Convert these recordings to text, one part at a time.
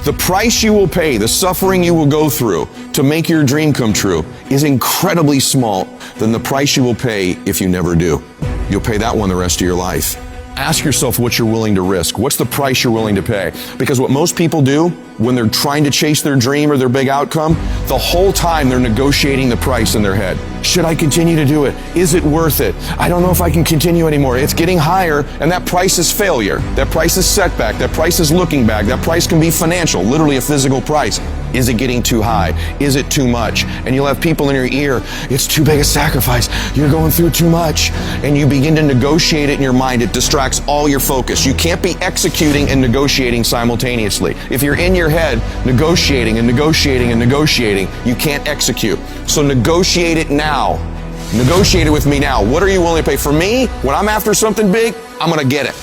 The price you will pay, the suffering you will go through to make your dream come true is incredibly small than the price you will pay if you never do. You'll pay that one the rest of your life. Ask yourself what you're willing to risk. What's the price you're willing to pay? Because what most people do when they're trying to chase their dream or their big outcome, the whole time they're negotiating the price in their head. Should I continue to do it? Is it worth it? I don't know if I can continue anymore. It's getting higher, and that price is failure. That price is setback. That price is looking back. That price can be financial, literally a physical price. Is it getting too high? Is it too much? And you'll have people in your ear, it's too big a sacrifice. You're going through too much. And you begin to negotiate it in your mind. It distracts all your focus. You can't be executing and negotiating simultaneously. If you're in your head negotiating and negotiating and negotiating, you can't execute. So negotiate it now. Negotiate it with me now. What are you willing to pay? For me, when I'm after something big, I'm going to get it.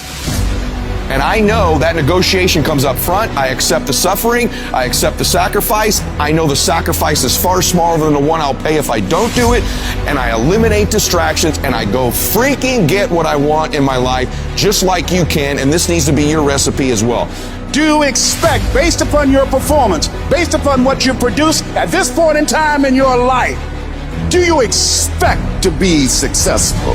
And I know that negotiation comes up front. I accept the suffering. I accept the sacrifice. I know the sacrifice is far smaller than the one I'll pay if I don't do it. And I eliminate distractions and I go freaking get what I want in my life, just like you can. And this needs to be your recipe as well. Do you expect, based upon your performance, based upon what you produce at this point in time in your life, do you expect to be successful?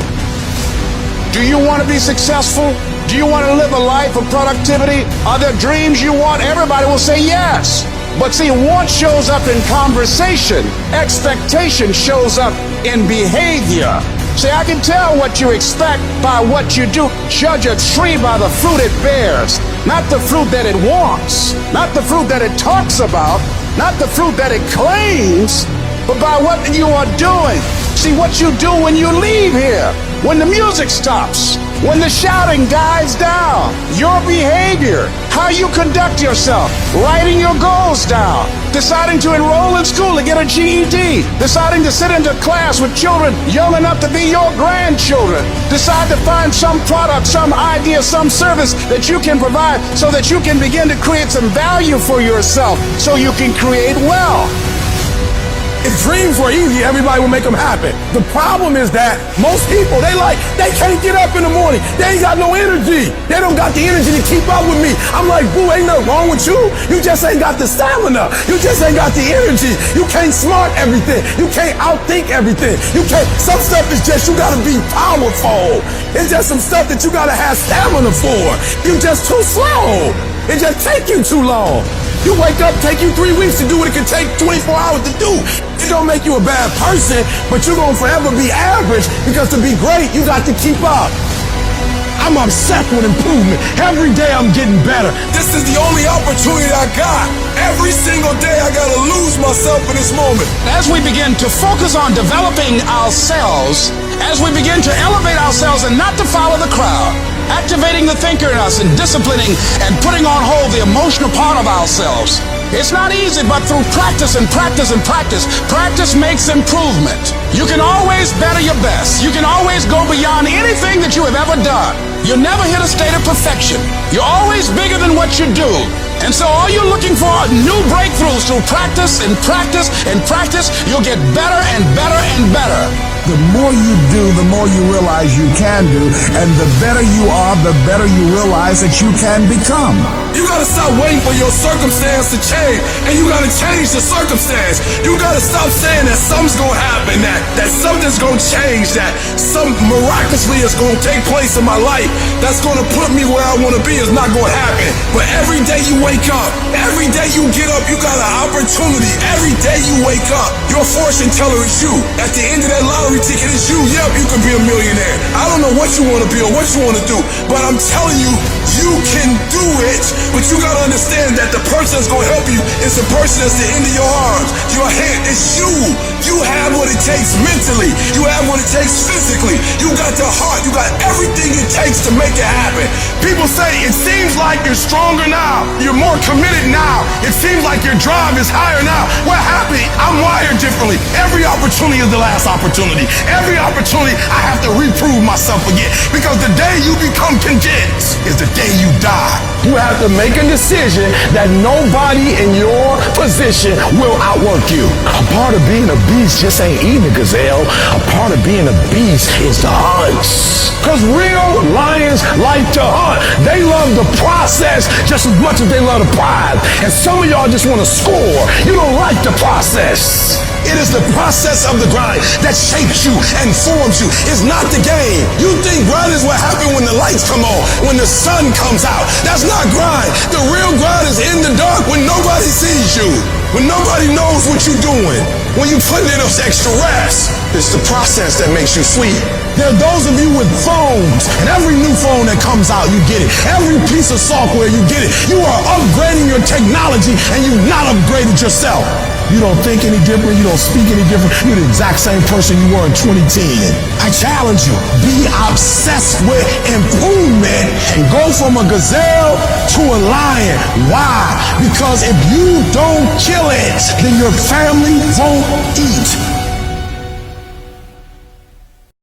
Do you want to be successful? Do you want to live a life of productivity? Are there dreams you want? Everybody will say yes. But see, want shows up in conversation. Expectation shows up in behavior. See, I can tell what you expect by what you do. Judge a tree by the fruit it bears, not the fruit that it wants, not the fruit that it talks about, not the fruit that it claims, but by what you are doing. See, what you do when you leave here, when the music stops, when the shouting dies down, your behavior, how you conduct yourself, writing your goals down, deciding to enroll in school to get a GED, deciding to sit into class with children young enough to be your grandchildren, decide to find some product, some idea, some service that you can provide so that you can begin to create some value for yourself so you can create wealth. If dreams were easy, everybody would make them happen. The problem is that most people, they can't get up in the morning. They ain't got no energy. They don't got the energy to keep up with me. I'm like, boo, ain't nothing wrong with you. You just ain't got the stamina. You just ain't got the energy. You can't smart everything. You can't outthink everything. Some stuff is just, you gotta be powerful. It's just some stuff that you gotta have stamina for. You just too slow. It just take you too long. You wake up, take you 3 weeks to do what it can take 24 hours to do. It don't make you a bad person, but you're gonna forever be average because to be great, you got to keep up. I'm obsessed with improvement. Every day I'm getting better. This is the only opportunity I got. Every single day I gotta lose myself in this moment. As we begin to focus on developing ourselves, as we begin to elevate ourselves and not to follow the crowd, activating the thinker in us and disciplining and putting on hold the emotional part of ourselves. It's not easy, but through practice and practice and practice, practice makes improvement. You can always better your best. You can always go beyond anything that you have ever done. You'll never hit a state of perfection. You're always bigger than what you do. And so all you're looking for are new breakthroughs through practice and practice and practice. You'll get better and better and better. The more you do, the more you realize you can do, and the better you are, the better you realize that you can become. You gotta stop waiting for your circumstance to change, and you gotta change the circumstance. You gotta stop saying that something's gonna happen, that something's gonna change, that some miraculously is gonna take place in my life that's gonna put me where I wanna be is not gonna happen. But every day you wake up, every day you get up, you got an opportunity. Every day you wake up, your fortune teller is you. At the end of that lottery ticket is you. Yep, you can be a millionaire. I don't know what you want to be or what you want to do, but I'm telling you, you can do it. But you got to understand that the person that's going to help you is the person that's the end of your arms. Your hand is you. You have what it takes mentally. You have what it takes physically. You got the heart. You got everything it takes to make it happen. People say it seems like you're stronger now. You're more committed now. It seems like your drive is higher now. What happened? I'm wired differently. Every opportunity is the last opportunity. Every opportunity I have to reprove myself again. Because the day you become convinced is the day you die. You have to make a decision that nobody in your position will outwork you. A part of being a beast just ain't eating a gazelle. A part of being a beast is to hunt. Because real lions like to hunt. They love the process just as much as they they love the prize. And some of y'all just want to score. You don't like the process. It is the process of the grind that shapes you and forms you. It's not the game. You think grind is what happens when the lights come on, when the sun comes out. That's not grind. The real grind is in the dark when nobody sees you, when nobody knows what you're doing, when you put in those extra reps. It's the process that makes you sweet. There are those of you with phones, and every new phone that comes out, you get it. Every piece of software, you get it. You are upgrading your technology, and you've not upgraded yourself. You don't think any different. You don't speak any different. You're the exact same person you were in 2010. I challenge you. Be obsessed with improvement and go from a gazelle to a lion. Why? Because if you don't kill it, then your family won't eat.